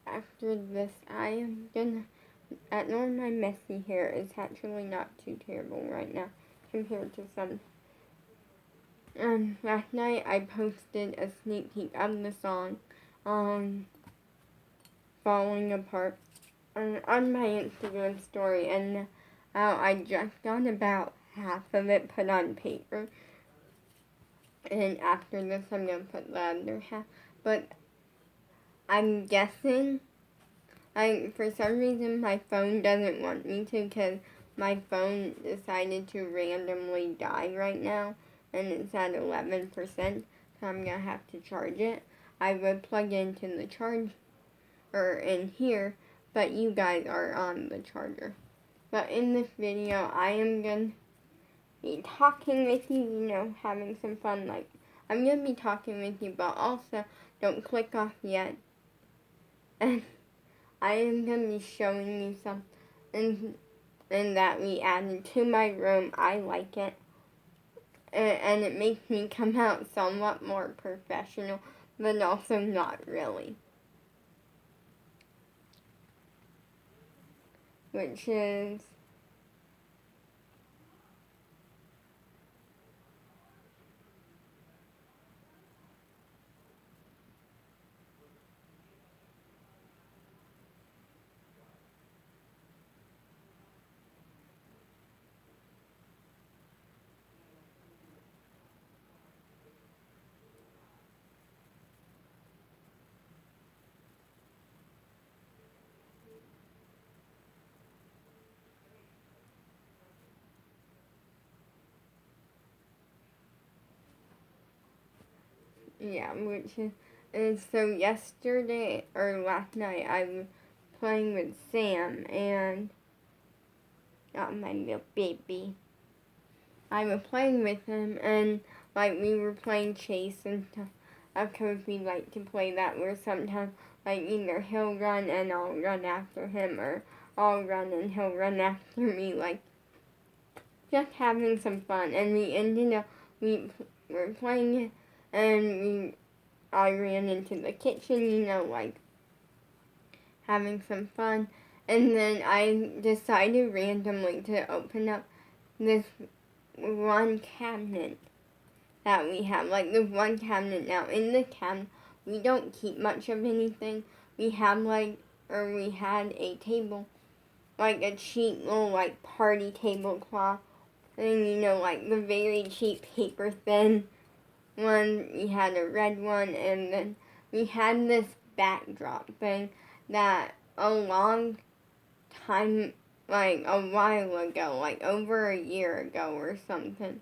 after this, I am gonna ignore my messy hair. It's actually not too terrible right now compared to some. Last night I posted a sneak peek of the song Falling Apart on my Instagram story, and I just got about half of it put on paper. And after this, I'm gonna put the other half. But I'm guessing, for some reason, my phone doesn't want me to, because my phone decided to randomly die right now, and it's at 11%, so I'm gonna have to charge it. I would plug into the charger in here, but you guys are on the charger. But in this video, I am gonna be talking with you, having some fun. Like, I'm gonna be talking with you, but also don't click off yet. And I am gonna be showing you something that we added to my room. I like it, and it makes me come out somewhat more professional, but also not really. Which is so yesterday or last night I was playing with Sam and my little baby. I was playing with him, and we were playing chase and stuff. Of course, we like to play that where sometimes either he'll run and I'll run after him, or I'll run and he'll run after me, just having some fun. And we were playing it, and I ran into the kitchen, having some fun. And then I decided randomly to open up this one cabinet that we have. The one cabinet now. In the cabinet, we don't keep much of anything. We have we had a table, a cheap little party tablecloth. And the very cheap paper thin one. We had a red one, and then we had this backdrop thing that a long time, a while ago, over a year ago or something,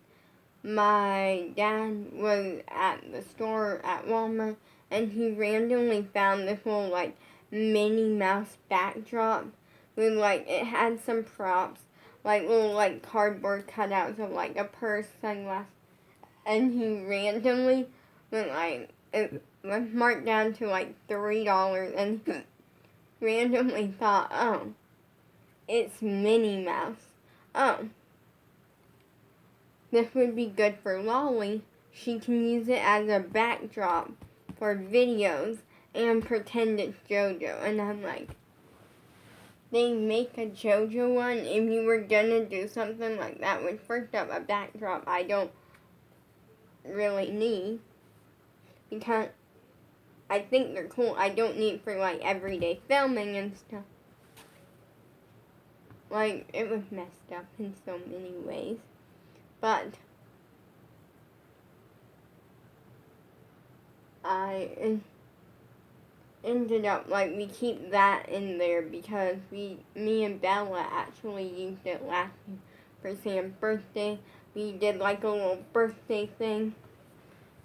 my dad was at the store at Walmart, and he randomly found this little Minnie Mouse backdrop with it had some props, little cardboard cutouts of a purse, sunglasses, and he randomly it was marked down to $3, and he randomly thought, oh, it's Minnie Mouse. Oh, this would be good for Lolly. She can use it as a backdrop for videos and pretend it's JoJo. And I'm like, they make a JoJo one if you were gonna do something like that with first up a backdrop I don't really need, because I think they're cool. I don't need for everyday filming and stuff. It was messed up in so many ways. But I ended up we keep that in there because me and Bella actually used it last year for Sam's birthday. We did a little birthday thing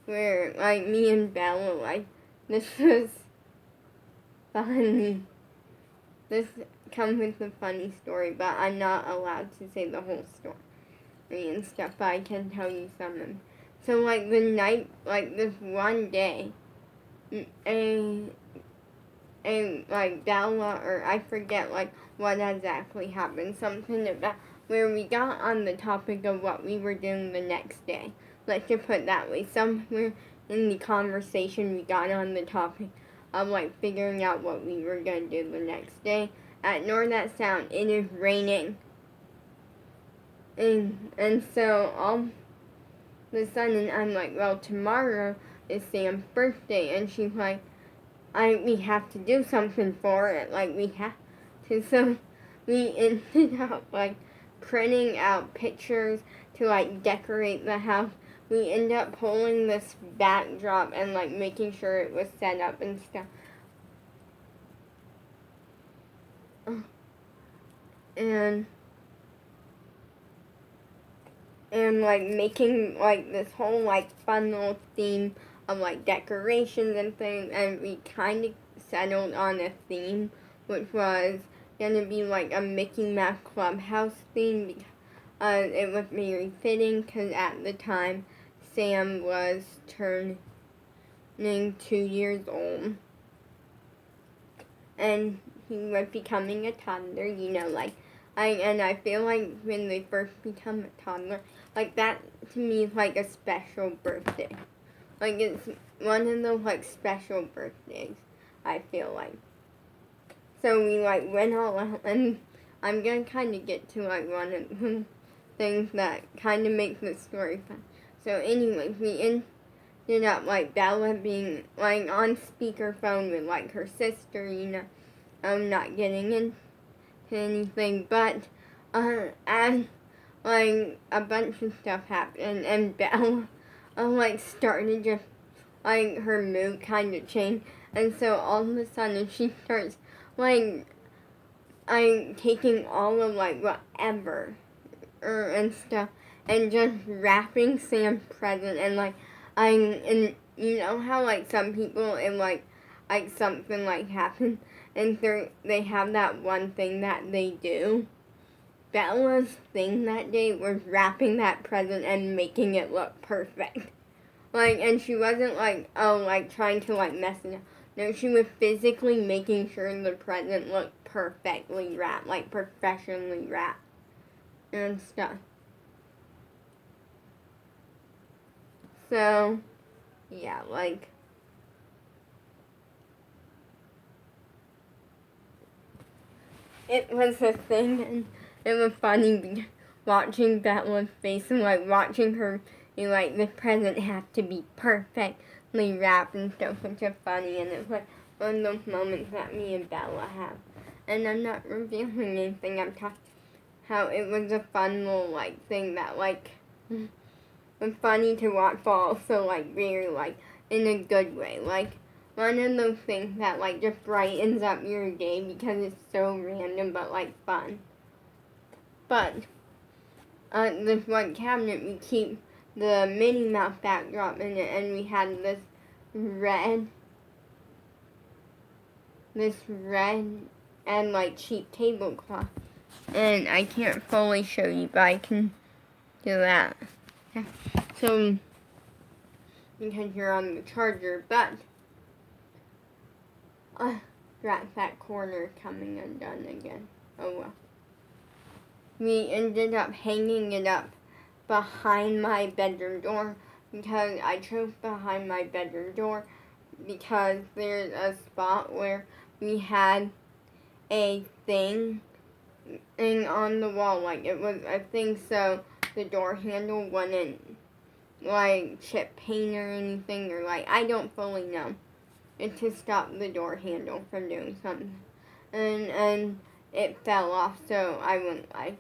where me and Bella this was funny. This comes with a funny story, but I'm not allowed to say the whole story and stuff, but I can tell you some of them. So the night, this one day, and Bella, or I forget what exactly happened, something about where we got on the topic of what we were doing the next day. Let's just put it that way. Somewhere in the conversation we got on the topic of like figuring out what we were gonna do the next day. Ignore that sound. It is raining. And so all of a sudden I'm like, well, tomorrow is Sam's birthday, and she's like, we have to do something for it. Like, we have to. So we ended up like printing out pictures to like decorate the house. We ended up pulling this backdrop and like making sure it was set up and stuff. And like making like this whole like fun little theme of like decorations and things, and we kind of settled on a theme which was gonna be like a Mickey Mouse Clubhouse theme because it was very fitting because at the time Sam was turning 2 years old and he was becoming a toddler, you know, like I feel like when they first become a toddler, like that to me is like a special birthday. Like it's one of those like special birthdays, I feel like. So we like went all out, and I'm gonna kind of get to like one of the things that kind of makes the story fun. So anyways, we ended up like Bella being like on speakerphone with like her sister, you know, not getting into anything, but as like a bunch of stuff happened, and Bella like started just like her mood kind of changed, and so all of a sudden she starts like taking all of like whatever and stuff and just wrapping Sam's present, and like and you know how like some people and like something like happens and they have that one thing that they do. Bella's thing that day was wrapping that present and making it look perfect. Like, and she wasn't like, like trying to like mess it up. No, she was physically making sure the present looked perfectly wrapped, like professionally wrapped and stuff. So, yeah, like, it was a thing, and it was funny watching Bella's face and like watching her be like, the present has to be perfectly wrapped and stuff, which is funny, and it's like one of those moments that me and Bella have. And I'm not revealing anything, I'm talking how it was a fun little like thing that like was funny to watch, but also like very like in a good way. Like one of those things that like just brightens up your day because it's so random but like fun. But this one cabinet we keep the Minnie Mouse backdrop in it, and we had this red and like cheap tablecloth. And I can't fully show you, but I can do that. So, because you're on the charger, but that corner coming undone again. Oh well. We ended up hanging it up behind my bedroom door because I chose behind my bedroom door because there's a spot where we had a thing on the wall, like it was a thing so the door handle wouldn't like chip paint or anything, or like I don't fully know. It's to stop the door handle from doing something. And it fell off, so I wouldn't like.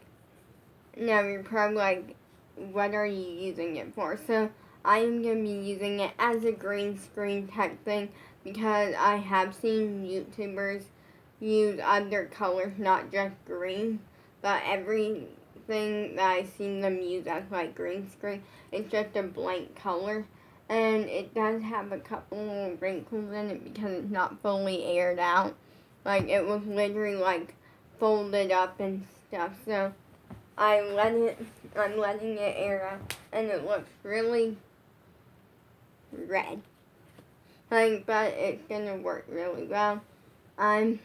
Now you're probably like, what are you using it for? So I am going to be using it as a green screen type thing because I have seen YouTubers use other colors, not just green, but everything that I've seen them use as like green screen, it's just a blank color. And it does have a couple little wrinkles in it because it's not fully aired out. Like it was literally like folded up and stuff. So I'm letting it air out, and it looks really red. Like, but it's gonna work really well. I'm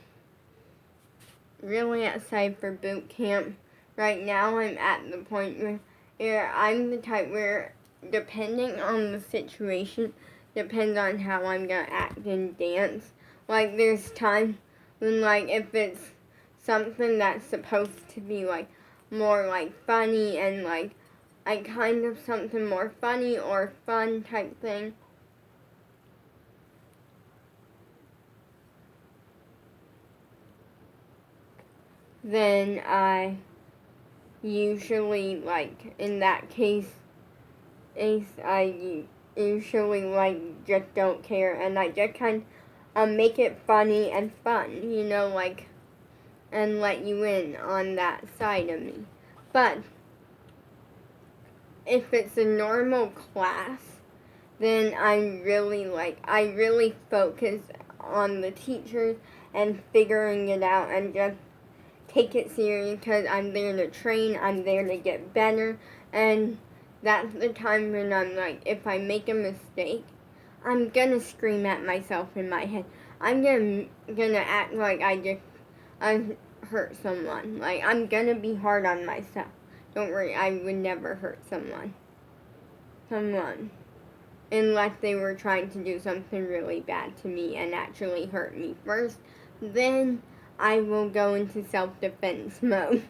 really excited for boot camp. Right now, I'm at the point where I'm the type where, depending on the situation, depends on how I'm gonna act and dance. like there's times when like if it's something that's supposed to be like more like funny and like kind of something more funny or fun type thing, then I usually like in that case I usually like just don't care and I just kind of make it funny and fun, like and let you in on that side of me. But if it's a normal class, then I really focus on the teachers and figuring it out and just take it serious because I'm there to train, I'm there to get better, and that's the time when I'm like, if I make a mistake, I'm gonna scream at myself in my head. I'm gonna act like I hurt someone. Like I'm gonna be hard on myself. Don't worry, I would never hurt someone. Unless they were trying to do something really bad to me and actually hurt me first. Then I will go into self-defense mode.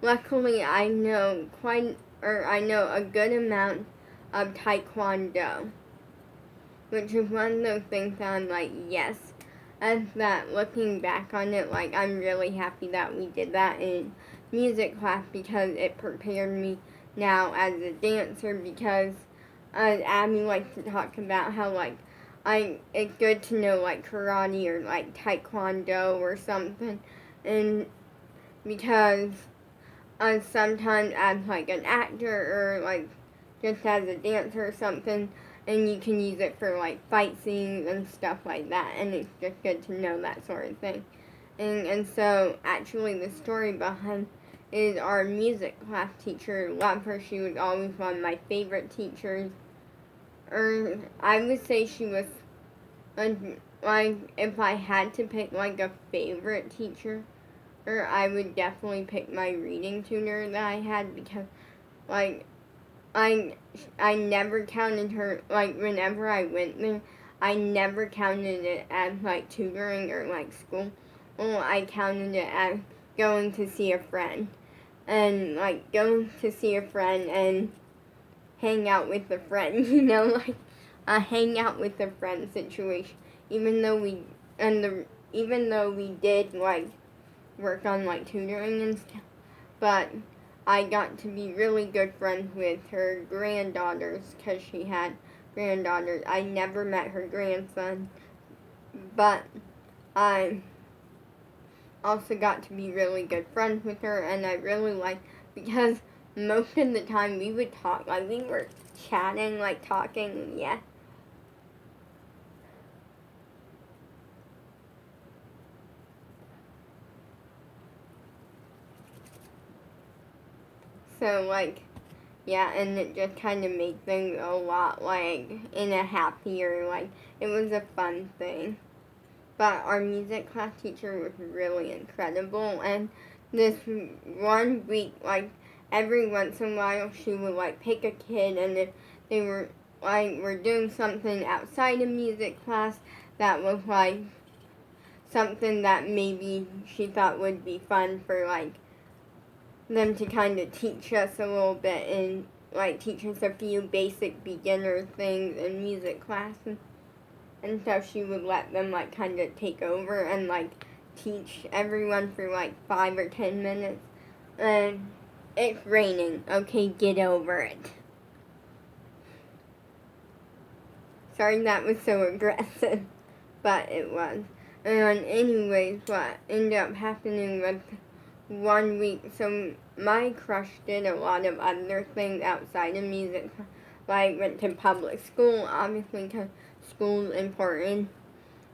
Luckily, I know a good amount of Taekwondo, which is one of those things that I'm like, yes. As that, looking back on it, like I'm really happy that we did that in music class because it prepared me now as a dancer because Abby likes to talk about how like it's good to know like karate or like taekwondo or something, and because sometimes as like an actor or like just as a dancer or something, and you can use it for like fight scenes and stuff like that, and it's just good to know that sort of thing. And so actually the story behind is our music class teacher. Love her. She was always one of my favorite teachers. Or I would say she was like if I had to pick like a favorite teacher, or I would definitely pick my reading tutor that I had because like I never counted her like whenever I went there. I never counted it as like tutoring or like school. Well, I counted it as going to see a friend, and like going to see a friend and hang out with a friend. Like a hang out with a friend situation. Even though we did like work on like tutoring and stuff, but I got to be really good friends with her granddaughters because she had granddaughters. I never met her grandson, but I also got to be really good friends with her, and I really liked because most of the time we would talk, like we were chatting, like talking, yeah. So like, yeah, and it just kind of made things a lot like in a happier, like it was a fun thing. But our music class teacher was really incredible, and this one week, like every once in a while, she would like pick a kid, and if they were doing something outside of music class that was like something that maybe she thought would be fun for like them to kind of teach us a little bit and like teach us a few basic beginner things in music class and so she would let them like kind of take over and like teach everyone for like 5 or 10 minutes. And it's raining. Okay, get over it. Sorry that was so aggressive, but it was. And anyways, what ended up happening was one week, so my crush did a lot of other things outside of music. Like went to public school, obviously because school's important.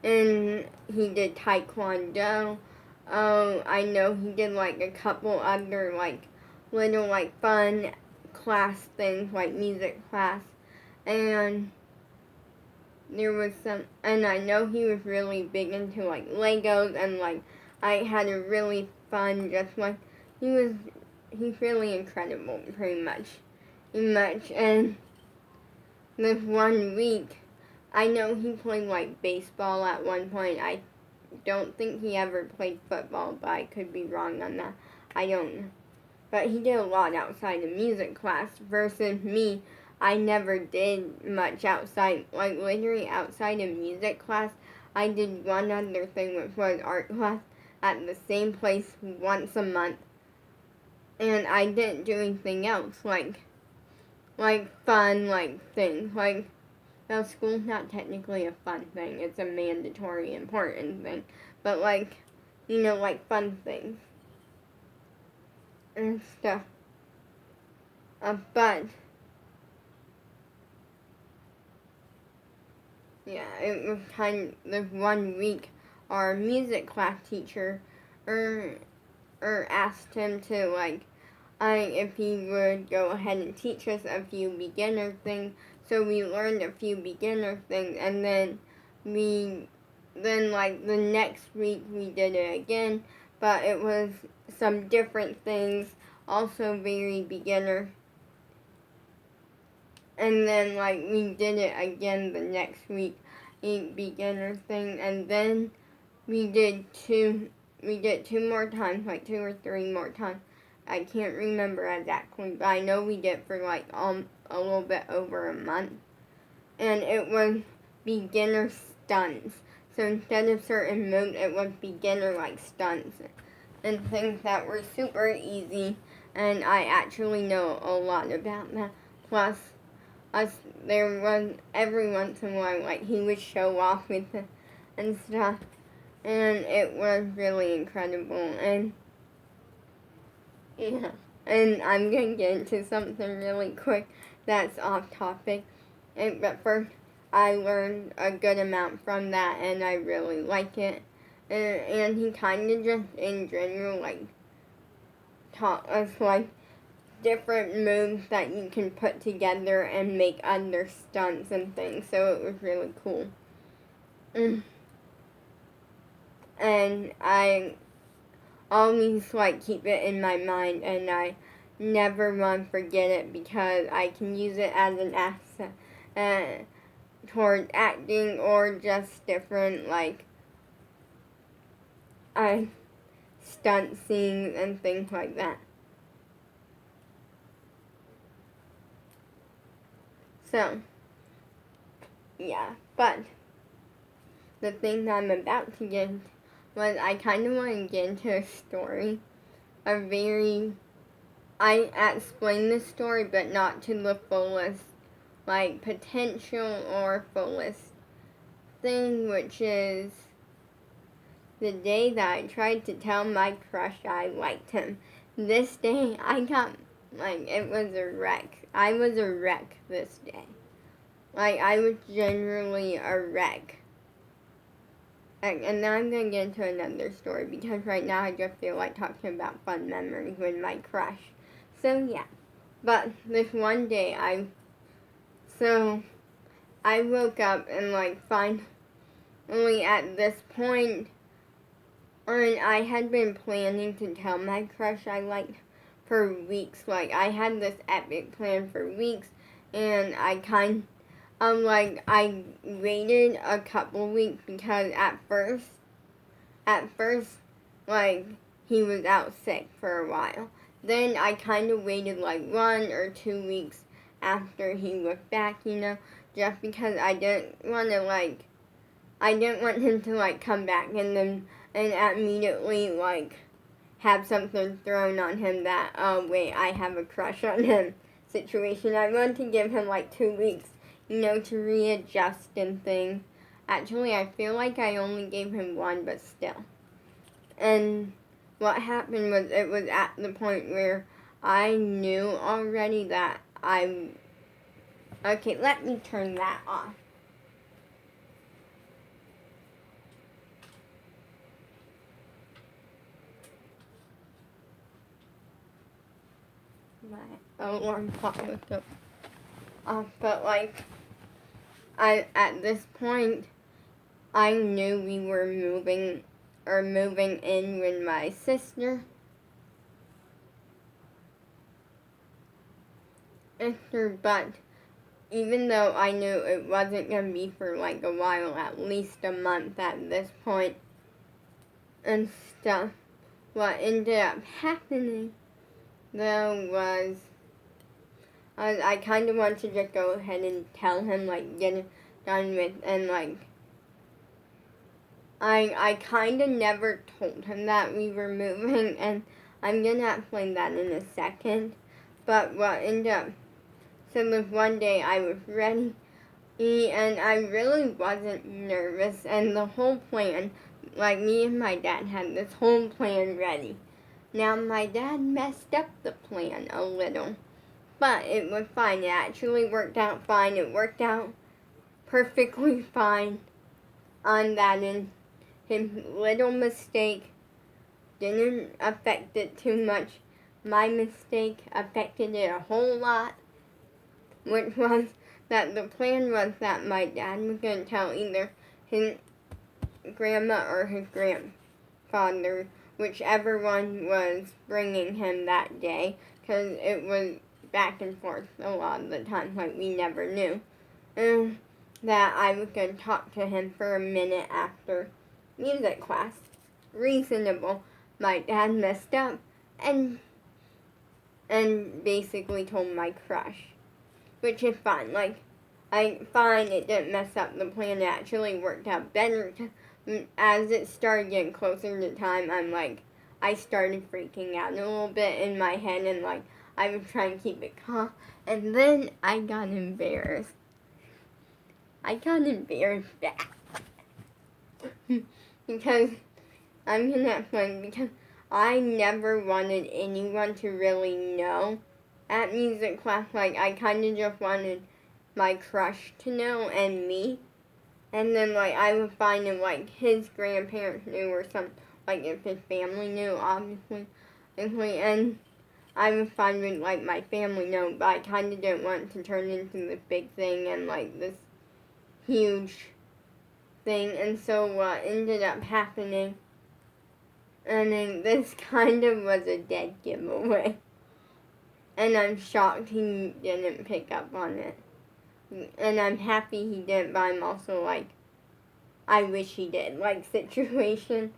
And he did taekwondo. I know he did like a couple other like little like fun class things like music class. And there was some, and I know he was really big into like Legos and like I had a really fun, just like he's really incredible pretty much. And this one week I know he played like baseball at one point. I don't think he ever played football, but I could be wrong on that. I don't know. But he did a lot outside of music class versus me. I never did much outside, like literally outside of music class. I did one other thing, which was art class at the same place once a month. And I didn't do anything else, like fun, like things. Like, well, school's not technically a fun thing. It's a mandatory, important thing. But like, like fun things and stuff. But yeah, it was kind of 1 week. Our music class teacher, asked him to if he would go ahead and teach us a few beginner things. So we learned a few beginner things, and then the next week we did it again, but it was some different things, also very beginner. And then we did it again the next week, a beginner thing, and then we did two more times, like 2 or 3 more times. I can't remember exactly, but I know we did for a little bit over a month. And it was beginner stunts. So instead of certain moves, it was beginner stunts and things that were super easy. And I actually know a lot about that. Plus, there was every once in a while, he would show off with it and stuff. And it was really incredible. And yeah. And I'm going to get into something really quick that's off topic. But first, I learned a good amount from that, and I really like it. And he kind of just, in general, taught us, different moves that you can put together and make other stunts and things. So it was really cool. And I always keep it in my mind, and I never want to forget it because I can use it as an asset toward acting or just different stunt scenes and things like that. So yeah, but the thing that I'm about to get was I kind of want to get into a story, I explain the story, but not to the fullest, potential or fullest thing, which is the day that I tried to tell my crush I liked him. This day, I got, it was a wreck. I was a wreck this day. I was generally a wreck. And now I'm going to get into another story because right now I just feel like talking about fun memories with my crush. So yeah, but this one day I woke up and finally at this point, and I had been planning to tell my crush I liked for weeks. I had this epic plan for weeks, and I waited a couple weeks because at first, he was out sick for a while. Then I kind of waited 1 or 2 weeks after he was back, just because I didn't want him to come back and immediately have something thrown on him that, oh wait, I have a crush on him situation. I wanted to give him 2 weeks, to readjust and things. Actually, I feel like I only gave him 1, but still. And what happened was it was at the point where I knew already that okay, let me turn that off. My alarm clock was off, but at this point, I knew we were moving in with my sister. But even though I knew it wasn't going to be for like a while, at least a month at this point and stuff, what ended up happening though was I kind of wanted to just go ahead and tell him, like, get it done with, and like I kind of never told him that we were moving, and I'm gonna explain that in a second. But what ended up, so was one day I was ready, and I really wasn't nervous, and the whole plan, like me and my dad had this whole plan ready. Now my dad messed up the plan a little, but it was fine. It actually worked out fine. It worked out perfectly fine on that end. His little mistake didn't affect it too much. My mistake affected it a whole lot, which was that the plan was that my dad was going to tell either his grandma or his grandfather, whichever one was bringing him that day, because it was back and forth a lot of the time, like we never knew. And that I was going to talk to him for a minute after music class. Reasonable. My dad messed up and basically told my crush, which is fine. Like, fine, it didn't mess up the plan. It actually worked out better. As it started getting closer to time, I started freaking out a little bit in my head, and like I was trying to keep it calm. And then I got embarrassed. I got embarrassed back because I'm gonna explain, because I never wanted anyone to really know at music class. Like, I kind of just wanted my crush to know and me. And then, like, I was fine if, like, his grandparents knew or some, like, if his family knew, obviously. And I was fine with, like, my family know, but I kind of didn't want it to turn into this big thing and, like, this huge thing. And so what ended up happening, and then this kind of was a dead giveaway. And I'm shocked he didn't pick up on it. And I'm happy he didn't, but I'm also like, I wish he did, like, situation.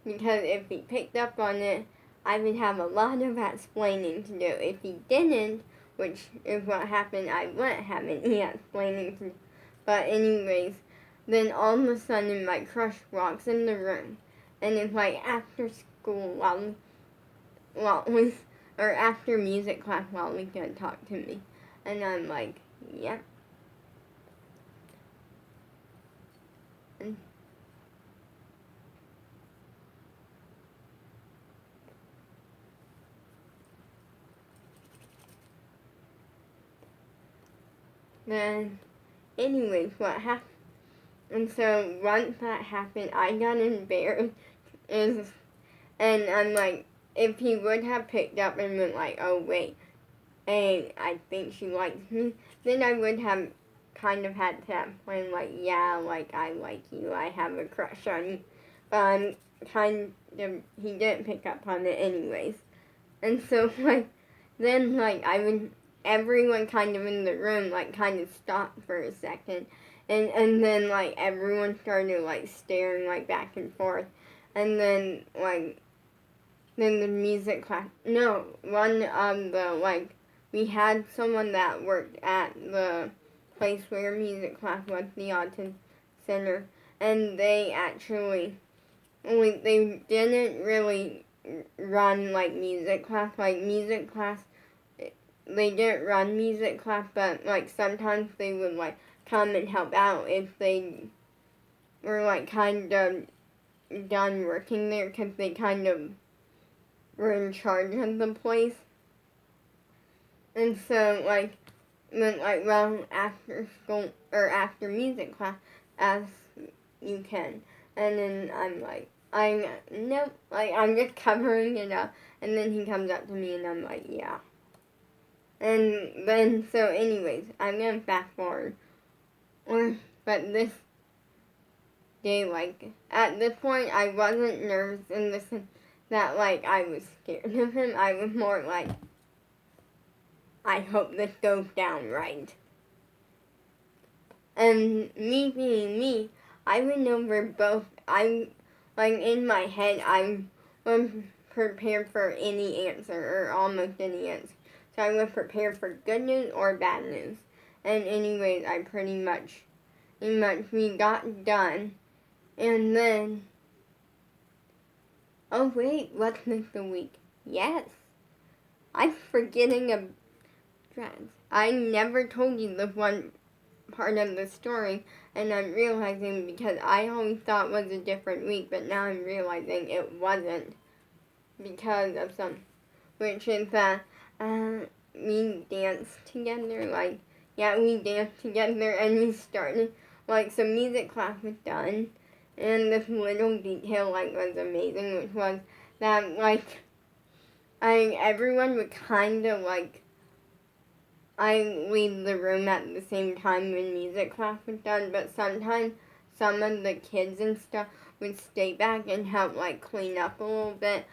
Because if he picked up on it, I would have a lot of explaining to do. If he didn't, which is what happened, I wouldn't have any explaining to do. But anyways, then all of a sudden my crush walks in the room. And it's like after school, or after music class, Wally's gonna talk to me. And I'm like, yep. And then, anyways, what happened? And so once that happened, I got embarrassed. And I'm like, if he would have picked up and been like, oh wait, hey, I think she likes me, then I would have kind of had to explain, like, yeah, like, I like you, I have a crush on you. But I'm kind of, he didn't pick up on it anyways. And so, like, then, like, everyone kind of in the room, like, kind of stopped for a second. And then, like, everyone started, like, staring, like, back and forth. And then, like, then the music class, no, one of the, like, we had someone that worked at the place where music class was, the Autism Center, and they actually, they didn't really run, like, music class. Like, music class, they didn't run music class, but, like, sometimes they would, like, come and help out if they were, like, kind of done working there, because they kind of were in charge of the place. And so, like, went, like, well, after school, or after music class, as you can. And then I'm like, nope, like, I'm just covering it up. And then he comes up to me and I'm like, yeah. And then, so anyways, I'm gonna fast forward. But this day, like, at this point, I wasn't nervous in the sense that, like, I was scared of him. I was more like, I hope this goes down right. And me being me, I went over both. In my head, I was prepared for any answer or almost any answer. So I was prepared for good news or bad news. And anyways, I pretty much we got done. And then, oh wait, what's next the week? Yes, I'm forgetting a trans. I never told you the one part of the story, and I'm realizing because I always thought it was a different week, but now I'm realizing it wasn't because of some, which is that we danced together, we danced together and we started, so music class was done, and this little detail, was amazing, which was that, everyone would kind of, I leave the room at the same time when music class was done, but sometimes some of the kids and stuff would stay back and help, clean up a little bit.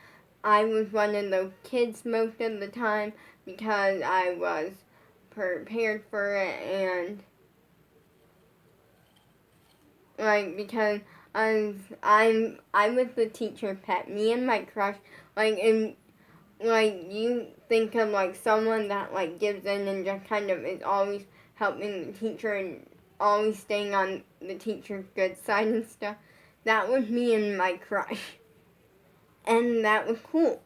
I was one of those kids most of the time because I was prepared for it and, because I was the teacher pet. Me and my crush, you think of someone that gives in and just kind of is always helping the teacher and always staying on the teacher's good side and stuff. That was me and my crush. And that was cool.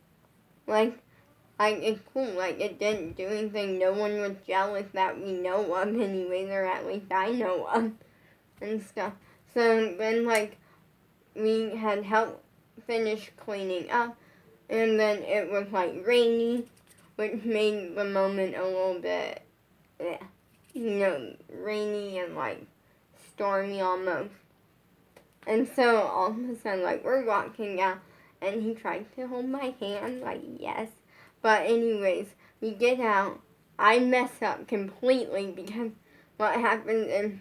It's cool. It didn't do anything. No one was jealous that we know of anyways, or at least I know of and stuff. So then we had helped finish cleaning up. And then it was rainy, which made the moment a little bit, rainy and stormy almost. And so all of a sudden, we're walking out, and he tried to hold my hand, yes. But anyways, we get out. I mess up completely because what happened is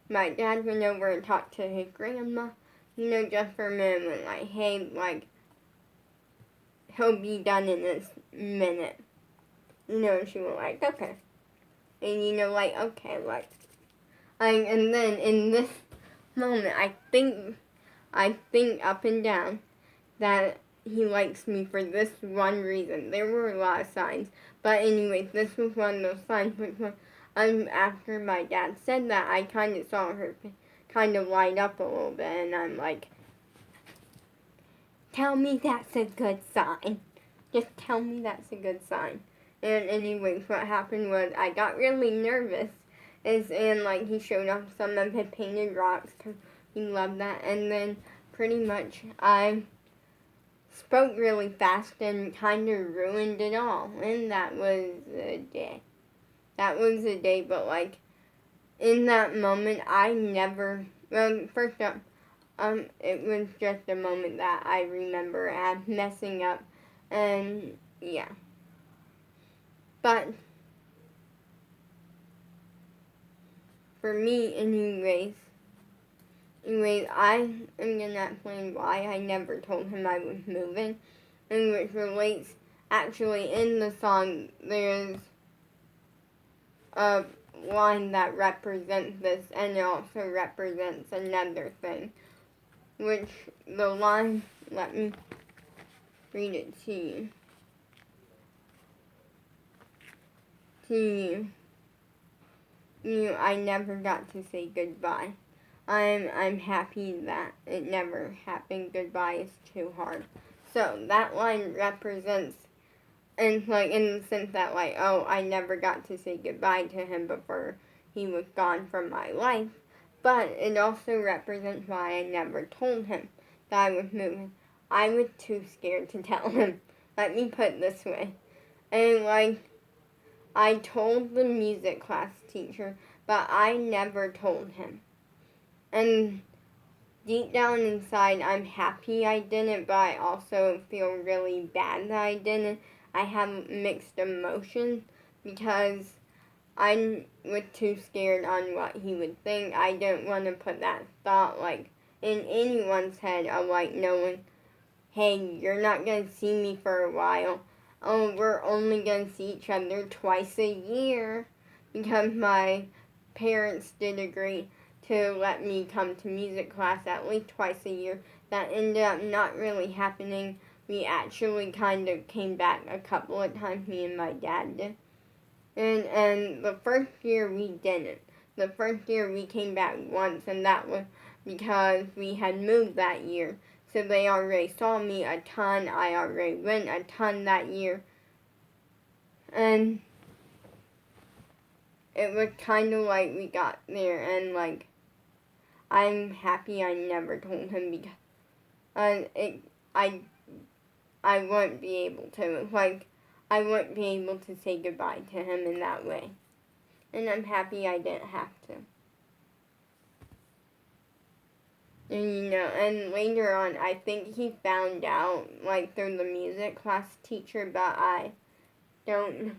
my dad went over and talked to his grandma, just for a minute, hey, he'll be done in this minute. And she was okay. And okay, and then in this moment, I think up and down that he likes me for this one reason. There were a lot of signs, but anyways, this was one of those signs, which was, after my dad said that, I kind of saw her kind of light up a little bit, and I'm tell me that's a good sign. Just tell me that's a good sign. And anyways, what happened was I got really nervous. And he showed off some of his painted rocks because he loved that. And then pretty much I spoke really fast and kind of ruined it all. And that was the day. But in that moment, I never, first up, it was just a moment that I remember as messing up, and yeah. But for me, anyways, I am gonna explain why I never told him I was moving, and which relates actually in the song. There's a line that represents this, and it also represents another thing. Which the line, let me read it to you. I never got to say goodbye. I'm happy that it never happened. Goodbye is too hard. So that line represents, and in the sense that I never got to say goodbye to him before he was gone from my life. But it also represents why I never told him that I was moving. I was too scared to tell him. Let me put it this way. And I told the music class teacher, but I never told him. And deep down inside, I'm happy I didn't, but I also feel really bad that I didn't. I have mixed emotions because I was too scared on what he would think. I didn't want to put that thought in anyone's head of knowing, hey, you're not going to see me for a while. Oh, we're only going to see each other twice a year because my parents did agree to let me come to music class at least twice a year. That ended up not really happening. We actually kind of came back a couple of times, me and my dad did. And the first year we didn't. The first year we came back once, and that was because we had moved that year. So they already saw me a ton. I already went a ton that year. And it was kind of like we got there, and like, I'm happy I never told him because I wouldn't be able to. It's like, I wouldn't be able to say goodbye to him in that way. And I'm happy I didn't have to. And and later on, I think he found out, like, through the music class teacher, but I don't.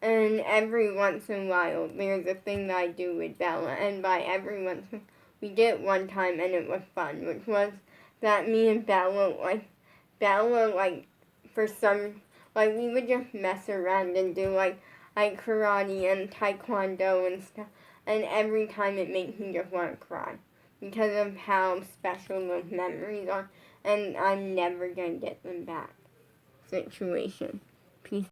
And every once in a while, there's a thing that I do with Bella, and by every once in a while, we did it one time, and it was fun, which was that me and Bella, for some, like, we would just mess around and do, like karate and taekwondo and stuff, and every time it makes me just want to cry because of how special those memories are, and I'm never going to get them back situation. Peace.